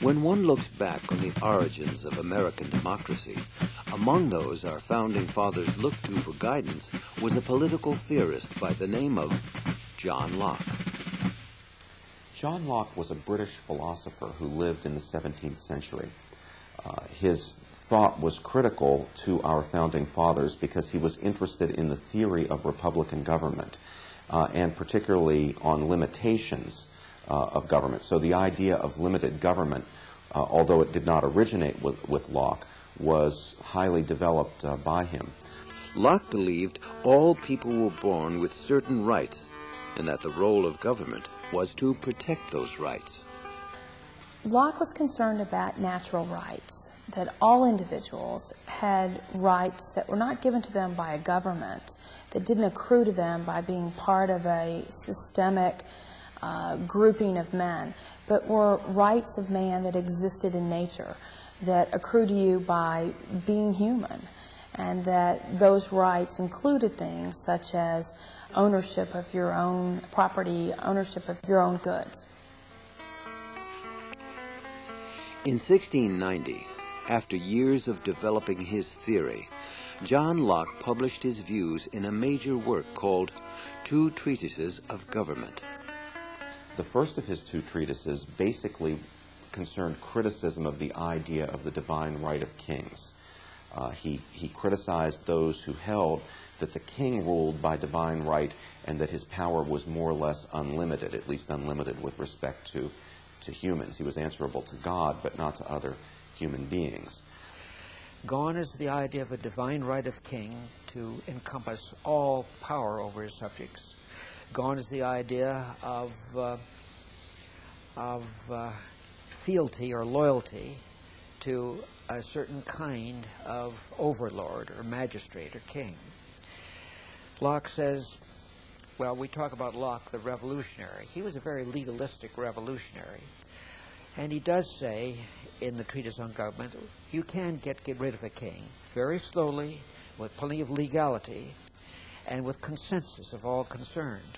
When one looks back on the origins of American democracy, among those our founding fathers looked to for guidance was a political theorist by the name of John Locke. John Locke was a British philosopher who lived in the 17th century. His thought was critical to our founding fathers because he was interested in the theory of republican government and particularly on limitations of government. So the idea of limited government, although it did not originate with Locke, was highly developed by him. Locke believed all people were born with certain rights and that the role of government was to protect those rights. Locke was concerned about natural rights, that all individuals had rights that were not given to them by a government, that didn't accrue to them by being part of a systemic grouping of men, but were rights of man that existed in nature, that accrue to you by being human, and that those rights included things such as ownership of your own property, ownership of your own goods. In 1690, after years of developing his theory, John Locke published his views in a major work called Two Treatises of Government. The first of his two treatises basically concerned criticism of the idea of the divine right of kings. He criticized those who held that the king ruled by divine right and that his power was more or less unlimited, at least unlimited with respect to humans. He was answerable to God, but not to other human beings. Gone is the idea of a divine right of king to encompass all power over his subjects. Gone is the idea of fealty or loyalty to a certain kind of overlord or magistrate or king. Locke says, well, we talk about Locke the revolutionary. He was a very legalistic revolutionary. And he does say in the Treatise on Government, you can get rid of a king very slowly, with plenty of legality, and with consensus of all concerned.